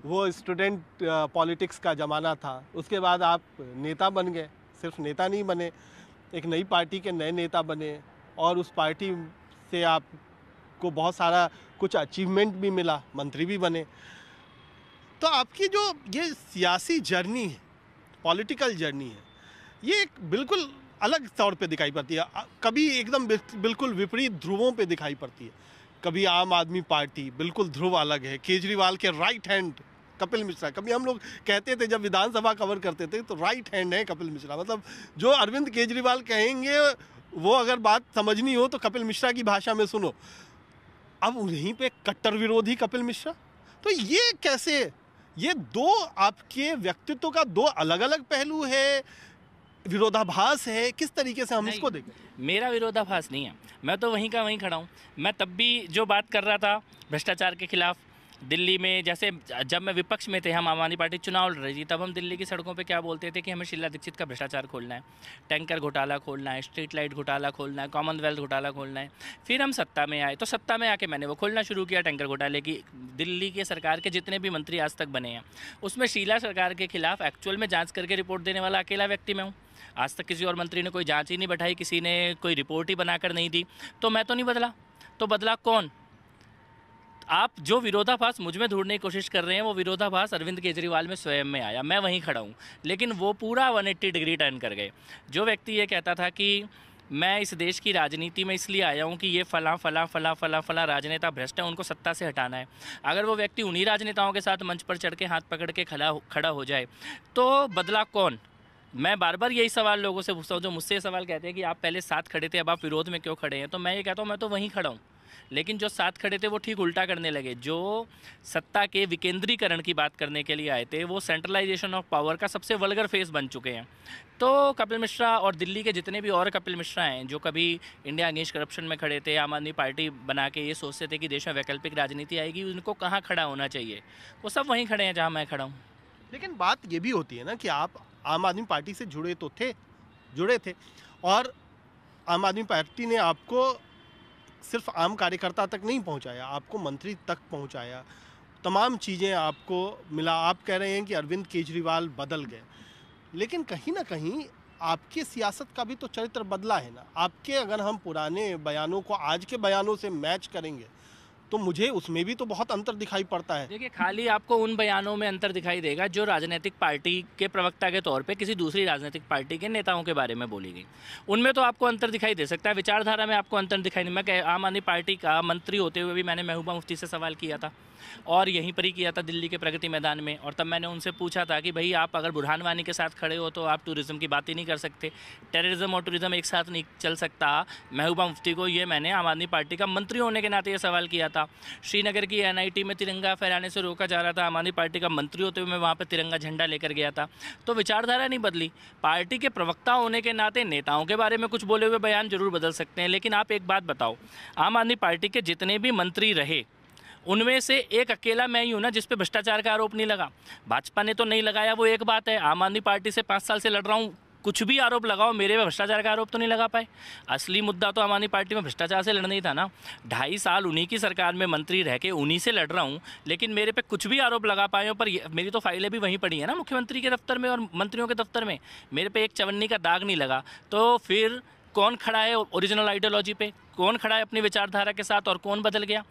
वो student politics का ज़माना था। उसके बाद आप नेता बन गए, सिर्फ नेता नहीं बने, एक नई पार्टी के नए नेता बने और उस पार्टी से आपको बहुत सारा कुछ अचीवमेंट भी मिला, मंत्री भी बने। तो आपकी जो ये सियासी जर्नी है, पॉलिटिकल जर्नी है, ये एक बिल्कुल अलग तौर पे दिखाई पड़ती है। कभी एकदम बिल्कुल विपरीत ध्रुवों पे दिखाई पड़ती है। कभी आम आदमी पार्टी, बिल्कुल ध्रुव अलग है, केजरीवाल के राइट हैंड कपिल मिश्रा। कभी हम लोग कहते थे जब विधानसभा कवर करते थे तो राइट हैंड है कपिल मिश्रा, मतलब जो अरविंद केजरीवाल कहेंगे वो अगर बात समझनी हो तो कपिल मिश्रा की भाषा में सुनो। अब उन्हीं पे कट्टर विरोधी कपिल मिश्रा। तो ये कैसे, ये दो आपके व्यक्तित्व का दो अलग अलग पहलू है, विरोधाभास है, किस तरीके से हम इसको देखें? मेरा विरोधाभास नहीं है, मैं तो वहीं का वहीं खड़ा हूँ। मैं तब भी जो बात कर रहा था भ्रष्टाचार के खिलाफ दिल्ली में, जैसे जब मैं विपक्ष में थे, हम आम आदमी पार्टी चुनाव लड़ रही थी, तब हम दिल्ली की सड़कों पे क्या बोलते थे कि हमें शीला दीक्षित का भ्रष्टाचार खोलना है, टैंकर घोटाला खोलना है, स्ट्रीट लाइट घोटाला खोलना है, कॉमनवेल्थ घोटाला खोलना है। फिर हम सत्ता में आए तो सत्ता में आके मैंने वो खोलना शुरू किया, टैंकर घोटाले की। दिल्ली के सरकार के जितने भी मंत्री आज तक बने हैं उसमें शीला सरकार के खिलाफ एक्चुअल में जाँच करके रिपोर्ट देने वाला अकेला व्यक्ति मैं हूँ। आज तक किसी और मंत्री ने कोई जांच ही नहीं बैठाई, किसी ने कोई रिपोर्ट ही बनाकर नहीं दी। तो मैं तो नहीं बदला, तो बदला कौन? आप जो विरोधाभास मुझ में ढूंढने की कोशिश कर रहे हैं वो विरोधाभास अरविंद केजरीवाल में स्वयं में आया। मैं वहीं खड़ा हूँ, लेकिन वो पूरा 180 डिग्री टर्न कर गए। जो व्यक्ति ये कहता था कि मैं इस देश की राजनीति में इसलिए आया हूँ कि ये फला फला फला फला फला राजनेता भ्रष्ट है, उनको सत्ता से हटाना है। अगर वो व्यक्ति उन्हीं राजनेताओं के साथ मंच पर चढ़ के हाथ पकड़ के खड़ा हो जाए तो बदला कौन? मैं बार बार यही सवाल लोगों से पूछता हूँ जो मुझसे ये सवाल कहते हैं कि आप पहले साथ खड़े थे, अब आप विरोध में क्यों खड़े हैं? तो मैं ये कहता हूँ मैं तो वहीं खड़ा हूँ, लेकिन जो साथ खड़े थे वो ठीक उल्टा करने लगे। जो सत्ता के विकेंद्रीकरण की बात करने के लिए आए थे वो सेंट्रलाइजेशन ऑफ पावर का सबसे वल्गर फेस बन चुके हैं। तो कपिल मिश्रा और दिल्ली के जितने भी और कपिल मिश्रा हैं जो कभी इंडिया अगेंस्ट करप्शन में खड़े थे, आम आदमी पार्टी बना के ये सोचते थे कि देश में वैकल्पिक राजनीति आएगी, उनको कहाँ खड़ा होना चाहिए? वो सब वहीं खड़े हैं जहाँ मैं खड़ा हूँ। लेकिन बात ये भी होती है ना कि आप आम आदमी पार्टी से जुड़े थे और आम आदमी पार्टी ने आपको सिर्फ आम कार्यकर्ता तक नहीं पहुंचाया, आपको मंत्री तक पहुंचाया, तमाम चीज़ें आपको मिला। आप कह रहे हैं कि अरविंद केजरीवाल बदल गए, लेकिन कहीं ना कहीं आपके सियासत का भी तो चरित्र बदला है ना। आपके अगर हम पुराने बयानों को आज के बयानों से मैच करेंगे तो मुझे उसमें भी तो बहुत अंतर दिखाई पड़ता है। देखिए, खाली आपको उन बयानों में अंतर दिखाई देगा जो राजनीतिक पार्टी के प्रवक्ता के तौर पे किसी दूसरी राजनीतिक पार्टी के नेताओं के बारे में बोली गई, उनमें तो आपको अंतर दिखाई दे सकता है। विचारधारा में आपको अंतर दिखाई नहीं। मैं आम आदमी पार्टी का मंत्री होते हुए भी मैंने महबूबा मुफ्ती से सवाल किया था और यहीं पर ही किया था दिल्ली के प्रगति मैदान में। और तब मैंने उनसे पूछा था कि भाई आप अगर बुरहान वानी के साथ खड़े हो तो आप टूरिज़्म की बात ही नहीं कर सकते, टेररिज्म और टूरिज़्म एक साथ नहीं चल सकता। महबूबा मुफ्ती को ये मैंने आम आदमी पार्टी का मंत्री होने के नाते ये सवाल किया था। श्रीनगर की NIT में तिरंगा फहराने से रोका जा रहा था, आम आदमी पार्टी का मंत्री होते हुए मैं वहाँ पर तिरंगा झंडा लेकर गया था। तो विचारधारा नहीं बदली। पार्टी के प्रवक्ता होने के नाते नेताओं के बारे में कुछ बोले हुए बयान जरूर बदल सकते हैं, लेकिन आप एक बात बताओ, आम आदमी पार्टी के जितने भी मंत्री रहे उनमें से एक अकेला मैं ही हूँ ना जिस पे भ्रष्टाचार का आरोप नहीं लगा। भाजपा ने तो नहीं लगाया, वो एक बात है। आम आदमी पार्टी से 5 साल से लड़ रहा हूँ, कुछ भी आरोप लगाओ, मेरे पे भ्रष्टाचार का आरोप तो नहीं लगा पाए। असली मुद्दा तो आम आदमी पार्टी में भ्रष्टाचार से लड़ना ही था ना। 2.5 साल उन्हीं की सरकार में मंत्री रह के उन्हीं से लड़ रहा हूँ, लेकिन मेरे पे कुछ भी आरोप लगा पाए हो। पर मेरी तो फाइलें भी वहीं पड़ी हैं ना, मुख्यमंत्री के दफ्तर में और मंत्रियों के दफ्तर में। मेरे पे एक चवन्नी का दाग नहीं लगा। तो फिर कौन खड़ा है ओरिजिनल आइडियोलॉजी पे, कौन खड़ा है अपनी विचारधारा के साथ और कौन बदल गया?